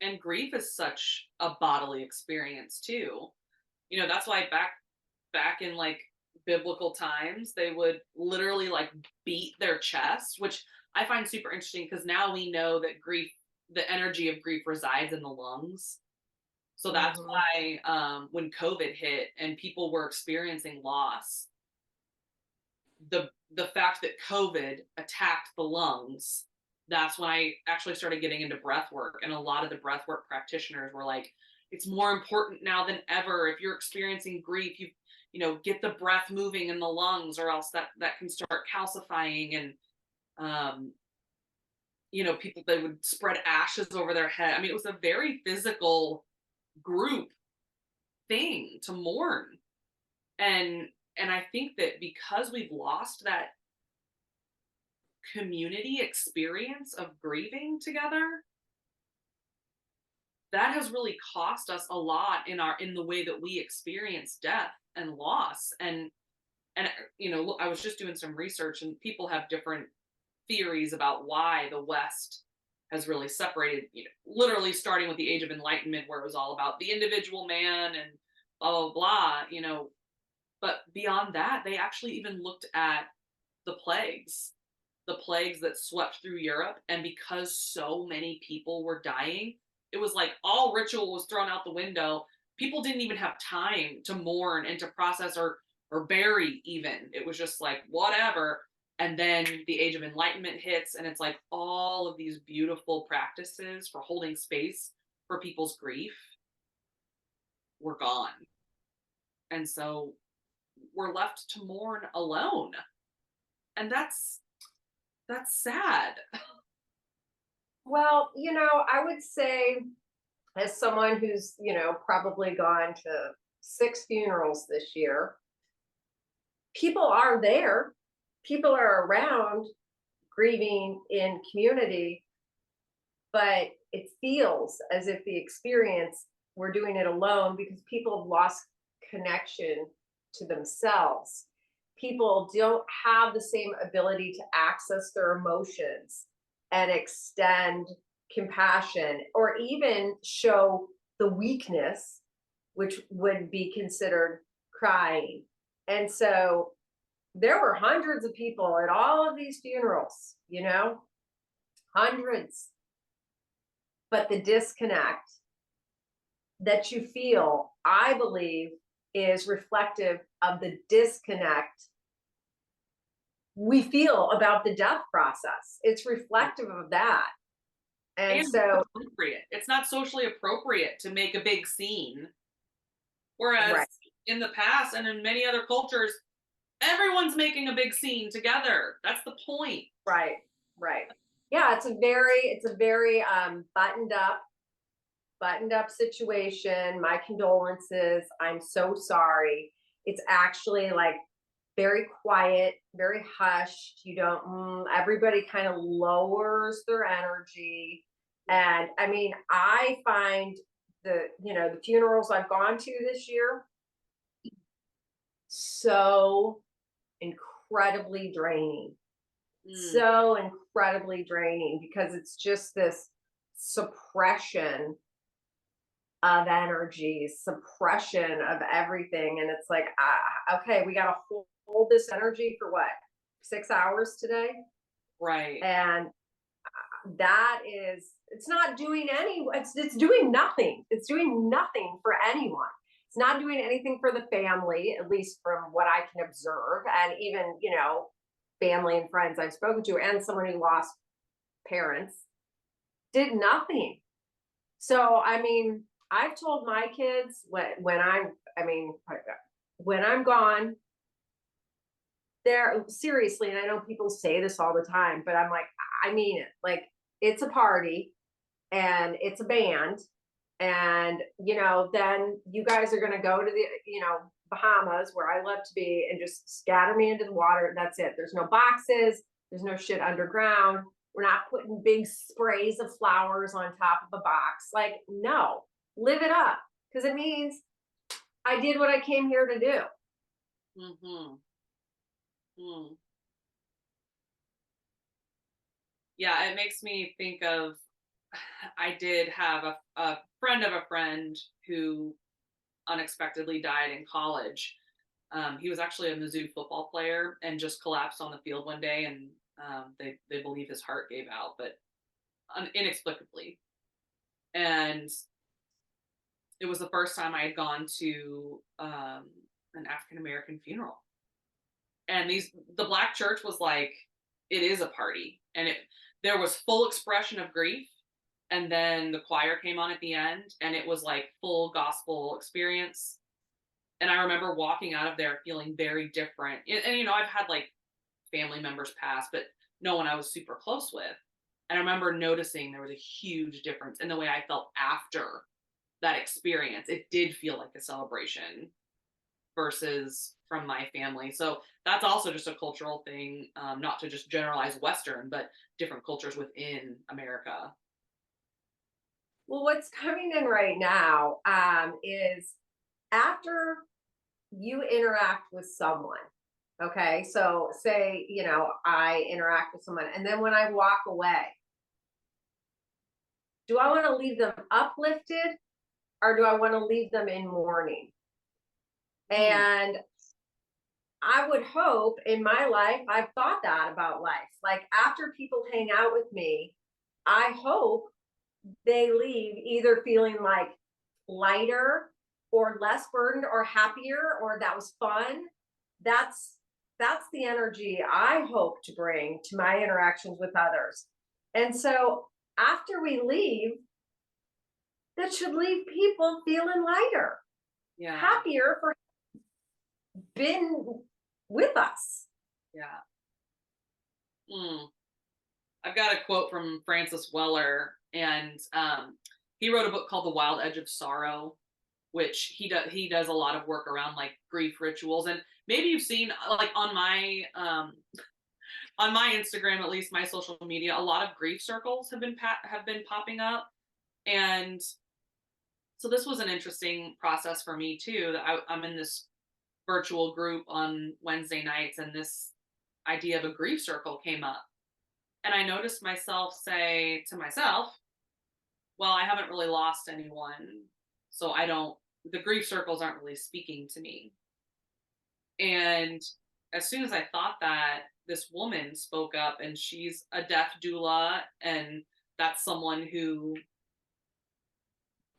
And grief is such a bodily experience too. That's why back in like biblical times, they would literally like beat their chest, which I find super interesting because now we know that the energy of grief resides in the lungs. So that's Hmm. why when COVID hit and people were experiencing loss, the fact that COVID attacked the lungs, that's when I actually started getting into breath work. And a lot of the breath work practitioners were like, it's more important now than ever. If you're experiencing grief, get the breath moving in the lungs, or else that can start calcifying. And um, people, they would spread ashes over their head. I mean, it was a very physical group thing to mourn. And I think that because we've lost that community experience of grieving together, that has really cost us a lot in the way that we experience death and loss. And I was just doing some research, and people have different theories about why the West has really separated, literally starting with the Age of Enlightenment, where it was all about the individual man and blah blah blah. But beyond that, they actually even looked at the plagues the plagues that swept through Europe. And because so many people were dying, it was like all ritual was thrown out the window. People didn't even have time to mourn and to process or bury even. It was just like whatever. And then the Age of Enlightenment hits, and it's like all of these beautiful practices for holding space for people's grief were gone. And so we're left to mourn alone. And that's sad. Well, I would say, as someone who's, probably gone to 6 funerals this year, people are there, people are around grieving in community, but it feels as if the experience, we're doing it alone because people have lost connection to themselves. People don't have the same ability to access their emotions and extend compassion or even show the weakness, which would be considered crying. And so there were hundreds of people at all of these funerals, hundreds. But the disconnect that you feel, I believe, is reflective of the disconnect we feel about the death process. It's reflective of that. And And so, appropriate. It's not socially appropriate to make a big scene. Whereas right, in the past and in many other cultures, everyone's making a big scene together. That's the point. right, right. Yeah, it's a very buttoned up situation. My condolences. I'm so sorry. It's actually like very quiet, very hushed. You don't, everybody kind of lowers their energy. And I mean, I find the funerals I've gone to this year so incredibly draining, Mm, so incredibly draining because it's just this suppression of energy, suppression of everything. And it's like, okay, we got to hold this energy for what, 6 hours today? right. And it's not doing it's doing nothing. It's doing nothing for anyone. It's not doing anything for the family, at least from what I can observe. And even, family and friends I've spoken to, and someone who lost parents, did nothing. So, I mean, I've told my kids I mean, when I'm gone, they're seriously, and I know people say this all the time, but I'm like, I mean it. Like, it's a party and it's a band. And, then you guys are going to go to the, Bahamas where I love to be and just scatter me into the water. That's it. There's no boxes. There's no shit underground. We're not putting big sprays of flowers on top of a box. Like, no, live it up because it means I did what I came here to do. Hmm. Mm. Yeah, it makes me think of I did have a friend of a friend who unexpectedly died in college. He was actually a Mizzou football player and just collapsed on the field one day, and they believe his heart gave out, but inexplicably. And it was the first time I had gone to an African American funeral, and the black church was like, it is a party, and it there was full expression of grief, and then the choir came on at the end, and it was like full gospel experience. And I remember walking out of there feeling very different. And I've had like family members pass, but no one I was super close with. And I remember noticing there was a huge difference in the way I felt after that experience. It did feel like a celebration versus from my family. So that's also just a cultural thing, not to just generalize Western, but different cultures within America. Well, what's coming in right now is after you interact with someone. Okay. So say, I interact with someone and then when I walk away, do I want to leave them uplifted or do I want to leave them in mourning? Hmm. And I would hope in my life, I've thought that about life. Like after people hang out with me, I hope they leave either feeling like lighter or less burdened or happier or that was fun. That's that's the energy I hope to bring to my interactions with others. And so after we leave, that should leave people feeling lighter, Yeah. happier for being with us. Yeah. Hmm. I've got a quote from Francis Weller, and he wrote a book called The Wild Edge of Sorrow, which he does a lot of work around like grief rituals. And maybe you've seen like on my Instagram, at least my social media, a lot of grief circles have been popping up. And so this was an interesting process for me too. That I'm in this virtual group on Wednesday nights, and this idea of a grief circle came up. And I noticed myself say to myself, well, I haven't really lost anyone. So the grief circles aren't really speaking to me. And as soon as I thought that, this woman spoke up, and she's a death doula. And that's someone who,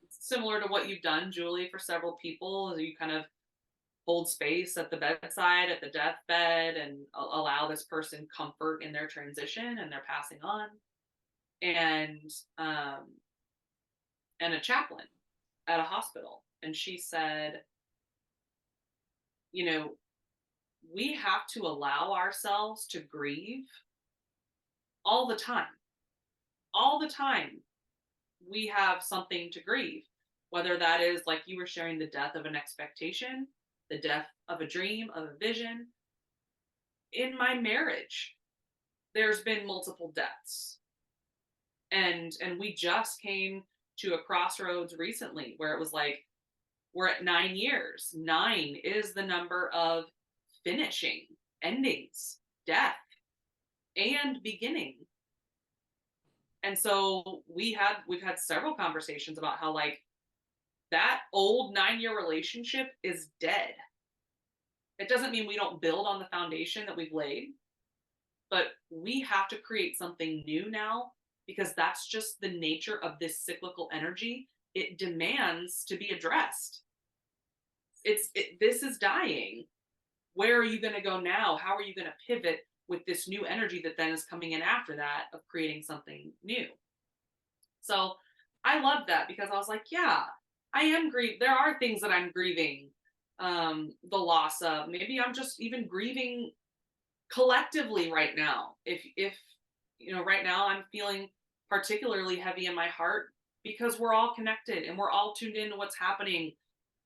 similar to what you've done, Julie, for several people, you kind of hold space at the bedside, at the deathbed, and allow this person comfort in their transition and their passing on. And um, and a chaplain at a hospital. And she said, you know, we have to allow ourselves to grieve all the time. All the time, we have something to grieve, whether that is like you were sharing, the death of an expectation, the death of a dream, of a vision. In my marriage, there's been multiple deaths. And we just came to a crossroads recently where it was like, we're at 9 years. Nine is the number of finishing, endings, death, and beginning. And so we've had several conversations about how like that old 9 year relationship is dead. It doesn't mean we don't build on the foundation that we've laid, but we have to create something new now, because that's just the nature of this cyclical energy. It demands to be addressed. This is dying. Where are you going to go now? How are you going to pivot with this new energy that then is coming in after that of creating something new? So I love that, because I was like, yeah, I am grieving. There are things that I'm grieving, the loss of. Maybe I'm just even grieving collectively right now. If right now I'm feeling particularly heavy in my heart, because we're all connected and we're all tuned into what's happening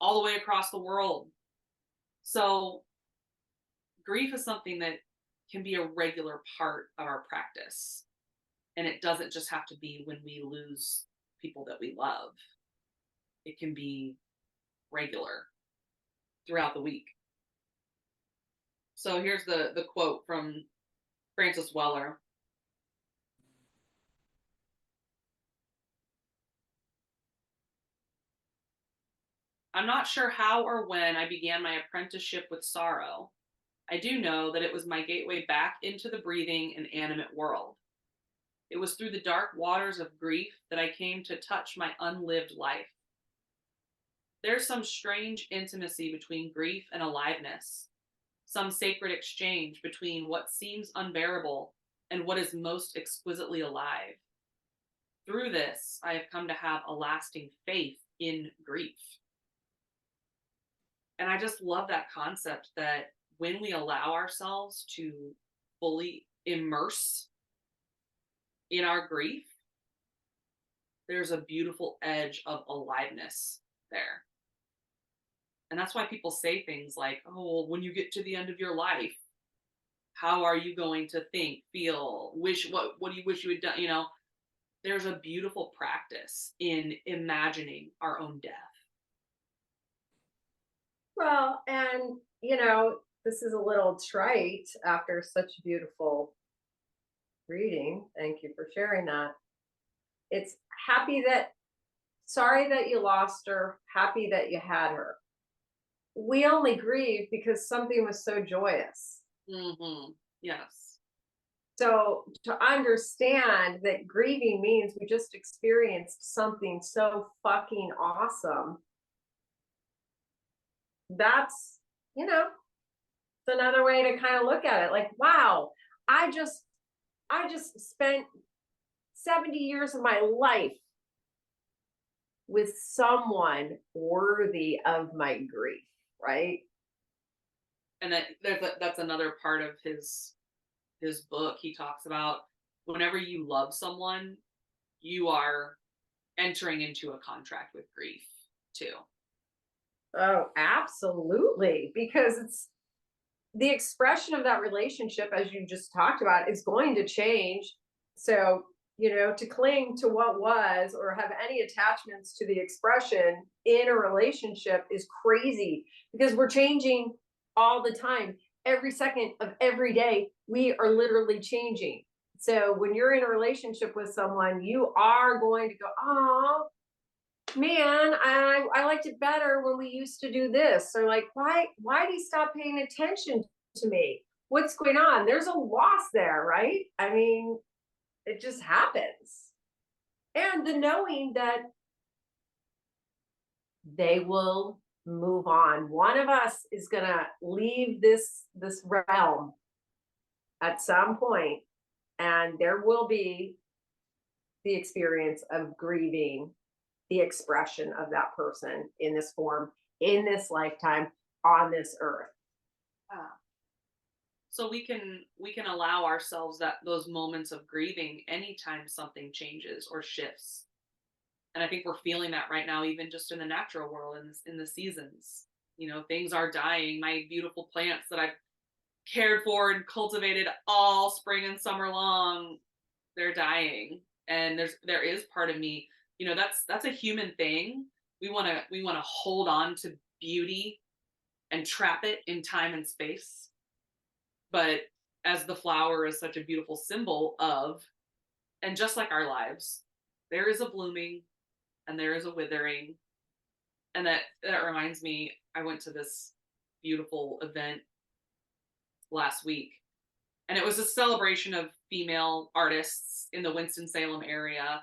all the way across the world. So grief is something that can be a regular part of our practice. And it doesn't just have to be when we lose people that we love. It can be regular throughout the week. So here's the quote from Francis Weller. I'm not sure how or when I began my apprenticeship with sorrow. I do know that it was my gateway back into the breathing and animate world. It was through the dark waters of grief that I came to touch my unlived life. There's some strange intimacy between grief and aliveness, some sacred exchange between what seems unbearable and what is most exquisitely alive. Through this, I have come to have a lasting faith in grief. And I just love that concept that when we allow ourselves to fully immerse in our grief, there's a beautiful edge of aliveness there. And that's why people say things like, oh, well, when you get to the end of your life, how are you going to think, feel, wish, what do you wish you had done? There's a beautiful practice in imagining our own death. Well, and this is a little trite after such beautiful reading. Thank you for sharing that. It's happy that, sorry that you lost her, happy that you had her. We only grieve because something was so joyous. Yes. So to understand that grieving means we just experienced something so fucking awesome, that's, it's another way to kind of look at it. Like, wow, I just spent 70 years of my life with someone worthy of my grief, right? And that's another part of his book. He talks about whenever you love someone, you are entering into a contract with grief too. Oh, absolutely. Because it's the expression of that relationship, as you just talked about, is going to change. So, to cling to what was or have any attachments to the expression in a relationship is crazy because we're changing all the time. Every second of every day, we are literally changing. So when you're in a relationship with someone, you are going to go, oh, man, I liked it better when we used to do this. So like, why do you stop paying attention to me? What's going on? There's a loss there, right? I mean, it just happens. And the knowing that they will move on. One of us is gonna leave this realm at some point, and there will be the experience of grieving the expression of that person in this form, in this lifetime, on this earth. Yeah. So we can allow ourselves that those moments of grieving anytime something changes or shifts. And I think we're feeling that right now, even just in the natural world, in the seasons. Things are dying. My beautiful plants that I've cared for and cultivated all spring and summer long, they're dying. And there is part of me, that's a human thing. We want to hold on to beauty and trap it in time and space. But as the flower is such a beautiful symbol of, and just like our lives, there is a blooming and there is a withering. And that reminds me, I went to this beautiful event last week, and it was a celebration of female artists in the Winston-Salem area.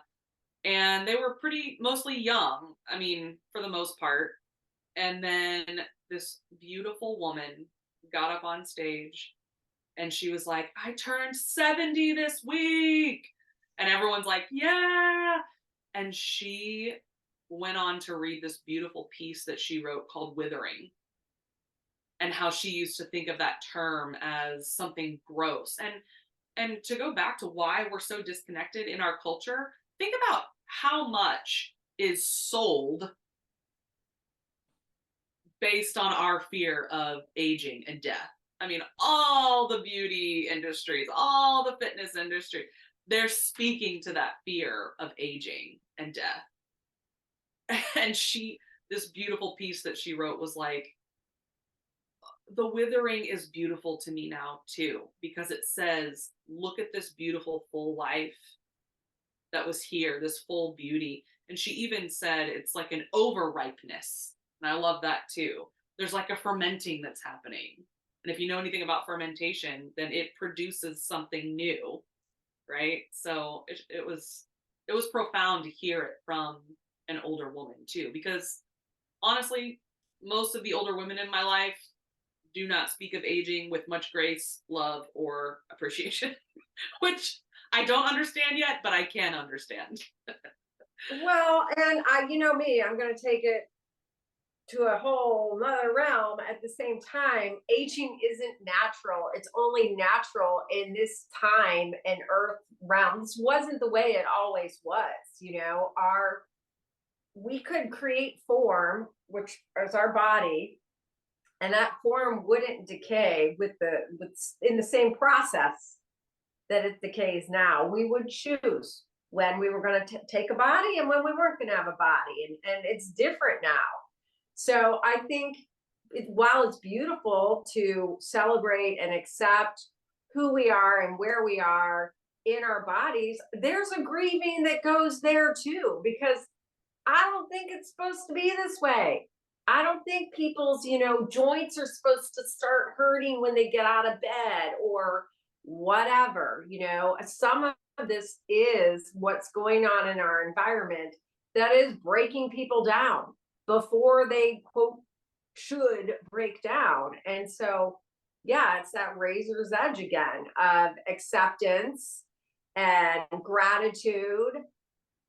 And they were mostly young, I mean, for the most part. And then this beautiful woman got up on stage and she was like, I turned 70 this week. And everyone's like, yeah. And she went on to read this beautiful piece that she wrote called Withering, and how she used to think of that term as something gross. And to go back to why we're so disconnected in our culture, think about how much is sold based on our fear of aging and death. I mean, all the beauty industries, all the fitness industry, they're speaking to that fear of aging and death. And this beautiful piece that she wrote was like, the withering is beautiful to me now too, because it says, look at this beautiful full life that was here, this full beauty. And she even said it's like an over ripeness And I love that too. There's like a fermenting that's happening. And if you know anything about fermentation, then it produces something new, right? So it was profound to hear it from an older woman too, because honestly, most of the older women in my life do not speak of aging with much grace, love, or appreciation, which I don't understand yet, but I can understand. Well, and you know me, I'm going to take it to a whole nother realm. At the same time, aging isn't natural. It's only natural in this time and earth realm. This wasn't the way it always was. You know, our we could create form, which is our body, and that form wouldn't decay with in the same process that it decays now. We would choose when we were going to take a body and when we weren't going to have a body, and it's different now. So I think while it's beautiful to celebrate and accept who we are and where we are in our bodies, there's a grieving that goes there too, because I don't think it's supposed to be this way. I don't think people's, joints are supposed to start hurting when they get out of bed or whatever. Some of this is what's going on in our environment that is breaking people down before they, quote, should break down. And so, yeah, it's that razor's edge again of acceptance and gratitude,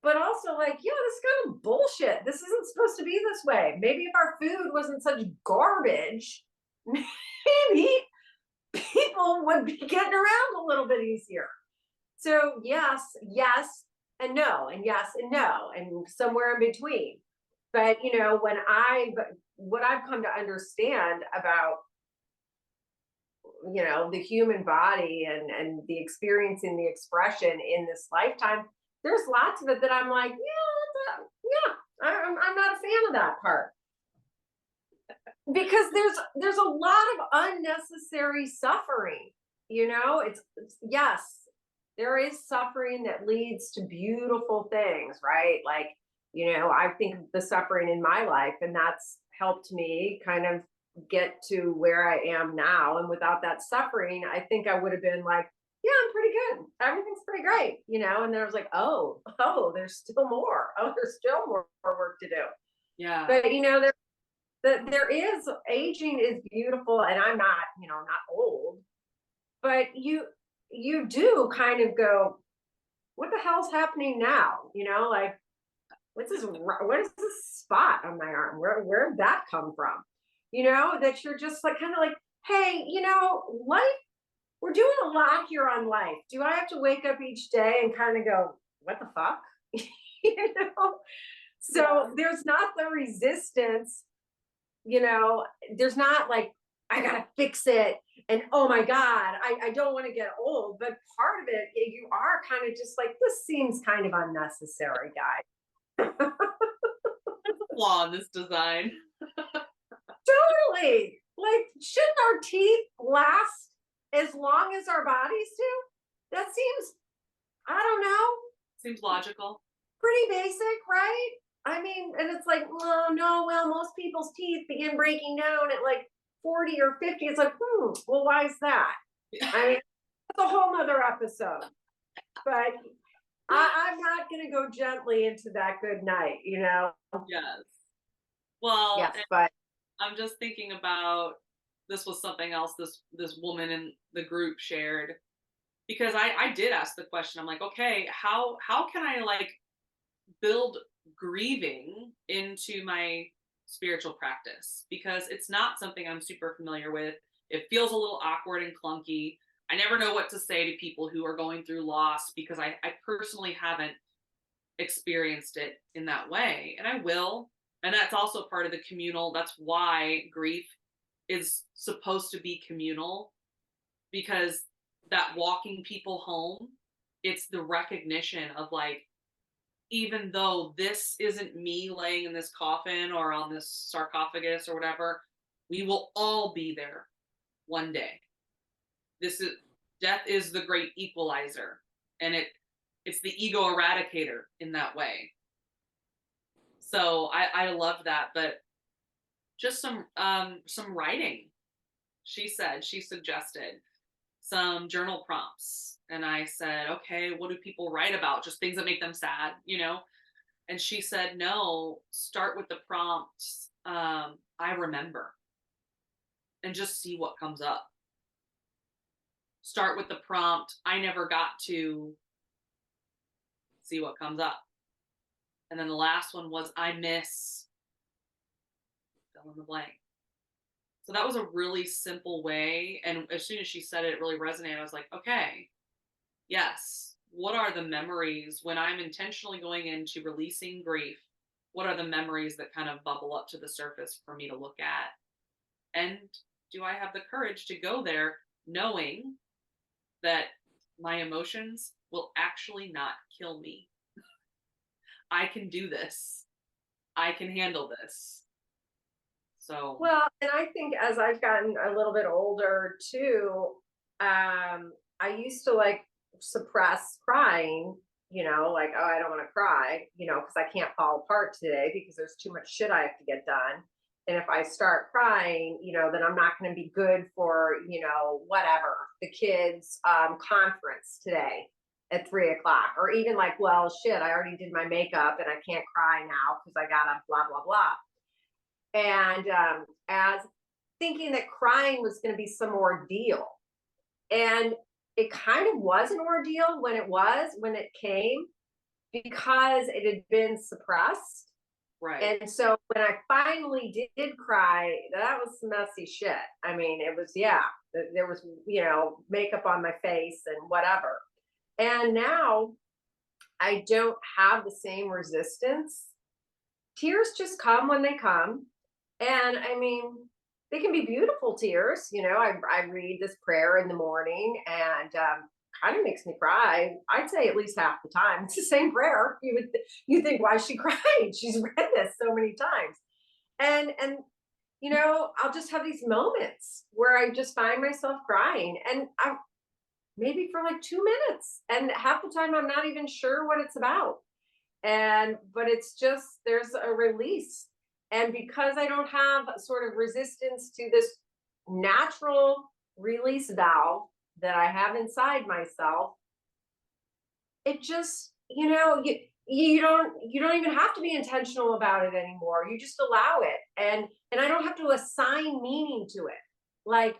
but also like, yeah, this is kind of bullshit. This isn't supposed to be this way. Maybe if our food wasn't such garbage, maybe people would be getting around a little bit easier. So yes, yes, and no, and yes and no, and somewhere in between. But what I've come to understand about the human body and the experiencing the expression in this lifetime, there's lots of it that I'm like, I'm not a fan of that part, because there's a lot of unnecessary suffering. It's yes, there is suffering that leads to beautiful things, right? Like, I think of the suffering in my life, and that's helped me kind of get to where I am now. And without that suffering, I think I would have been like, yeah, I'm pretty good. Everything's pretty great, And then I was like, there's still more. Oh, there's still more work to do. Yeah. But there is, aging is beautiful, and I'm not, not old, but you do kind of go, what the hell's happening now? Like, what is this spot on my arm? Where'd that come from? That you're just like kind of like, hey, life, we're doing a lot here on life. Do I have to wake up each day and kind of go, what the fuck? you know? So Yeah. there's not the resistance, there's not like, I gotta fix it. And oh my God, I don't want to get old. But part of it, you are kind of just like, this seems kind of unnecessary, guys. Flaw in this design. Totally. Like, shouldn't our teeth last as long as our bodies do? That seems, I don't know, Seems logical. pretty basic, right? I mean, and it's like, oh no, well, most people's teeth begin breaking down at like 40 or 50. It's like, well, why is that? I mean, that's a whole nother episode. But I'm not going to go gently into that good night, Yes. Well, Yes, but I'm just thinking about, this was something else this woman in the group shared, because I did ask the question. I'm like, okay, how can I like build grieving into my spiritual practice, because it's not something I'm super familiar with. It feels a little awkward and clunky. I never know what to say to people who are going through loss, because I personally haven't experienced it in that way, and I will. And that's also part of the communal. That's why grief is supposed to be communal, because that walking people home, it's the recognition of like, even though this isn't me laying in this coffin or on this sarcophagus or whatever, we will all be there one day. This is Death is the great equalizer, and it's the ego eradicator in that way. So I love that. But Just some writing. She suggested some journal prompts. And I said, okay, what do people write about? Just things that make them sad, you know? And she said, no, start with the prompts. I remember, and just see what comes up. Start with the prompt. I never got to, see what comes up. And then the last one was I miss, fill in the blank. So that was a really simple way. And as soon as she said it, it really resonated. I was like, okay, yes. What are the memories when I'm intentionally going into releasing grief? What are the memories that kind of bubble up to the surface for me to look at? And do I have the courage to go there knowing that my emotions will actually not kill me? I can do this. I can handle this. So, Well, and I think as I've gotten a little bit older too, I used to like suppress crying, like, oh, I don't want to cry, because I can't fall apart today because there's too much shit I have to get done. And if I start crying, then I'm not going to be good for, whatever, the kids' conference today at 3 o'clock. Or even like, well, shit, I already did my makeup and I can't cry now because I got to blah, blah, blah. And as thinking that crying was going to be some ordeal. And it kind of was an ordeal when it came, because it had been suppressed. right. And so when I finally did cry, that was some messy shit. I mean, it was, yeah, there was, makeup on my face and whatever. And now I don't have the same resistance. Tears just come when they come. And I mean, they can be beautiful tears. I read this prayer in the morning, and kind of makes me cry. I'd say at least half the time. It's the same prayer. You think, why is she crying? She's read this so many times. And I'll just have these moments where I just find myself crying, and I maybe for like 2 minutes, and half the time I'm not even sure what it's about. But it's just, there's a release. And because I don't have sort of resistance to this natural release valve that I have inside myself, it just, you don't even have to be intentional about it anymore. You just allow it. And I don't have to assign meaning to it. Like,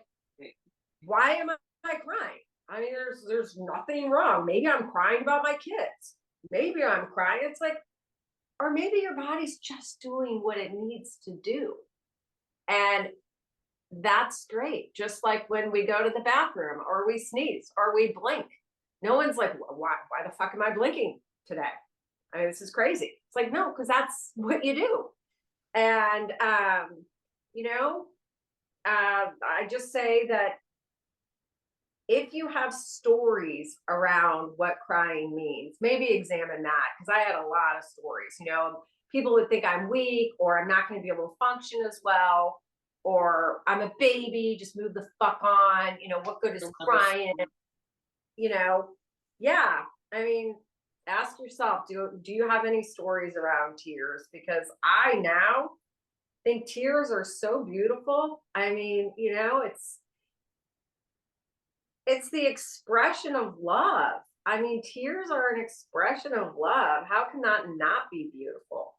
why am I crying? I mean, there's nothing wrong. Maybe I'm crying about my kids. Maybe I'm crying. It's like, or maybe your body's just doing what it needs to do. And that's great. Just like when we go to the bathroom or we sneeze or we blink. No one's like, why the fuck am I blinking today? I mean, this is crazy. It's like, no, because that's what you do. And, you know, I just say that if you have stories around what crying means, maybe examine that, because I had a lot of stories. People would think I'm weak, or I'm not going to be able to function as well, or I'm a baby, just move the fuck on. What good is crying? You know, yeah. I mean, ask yourself, do you have any stories around tears? Because I now think tears are so beautiful. I mean, it's the expression of love. I mean, tears are an expression of love. How can that not be beautiful?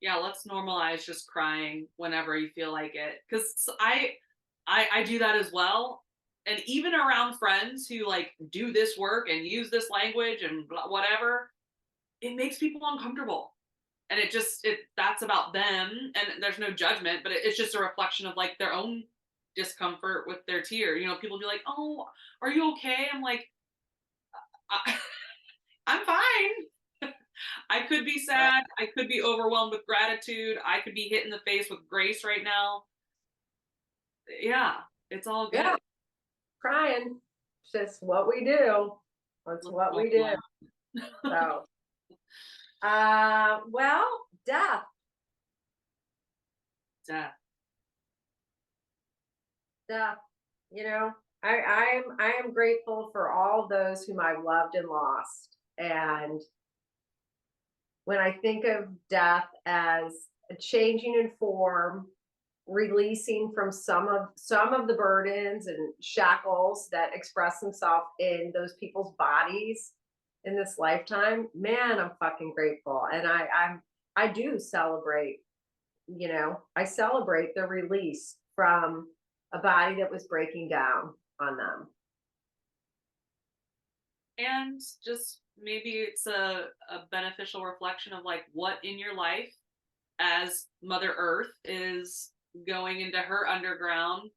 Yeah, let's normalize just crying whenever you feel like it. Because I do that as well. And even around friends who like do this work and use this language and whatever, it makes people uncomfortable. And that's about them, and there's no judgment, but it's just a reflection of like their own discomfort with their tear. People be like, "Oh, are you okay?" I'm like, I, I'm fine. I could be Right. sad. I could be overwhelmed with gratitude. I could be hit in the face with grace right now. Yeah, it's all Yeah, good. crying. It's just what we do. That's Let's what we do. normalize. So, well, death, Death. death. You know, I am grateful for all those whom I've loved and lost. And when I think of death as changing in form, releasing from some of the burdens and shackles that express themselves in those people's bodies in this lifetime. Man, I'm fucking grateful. And I do celebrate, I celebrate the release from a body that was breaking down on them. And just maybe it's a beneficial reflection of like what in your life as Mother Earth is going into her underground,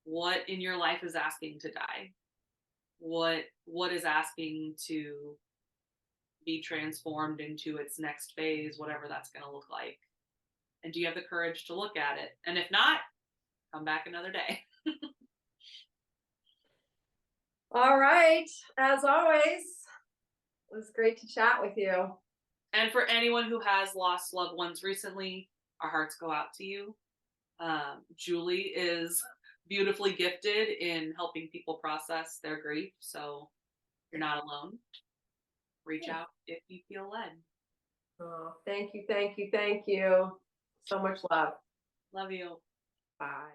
what in your life is asking to die? What is asking to be transformed into its next phase, whatever that's going to look like? And do you have the courage to look at it? And if not, come back another day. All right. As always, it was great to chat with you. And for anyone who has lost loved ones recently, our hearts go out to you. Julie is beautifully gifted in helping people process their grief. So you're not alone. Reach out if you feel led. Oh, thank you, thank you, thank you. So much love. Love you. Bye.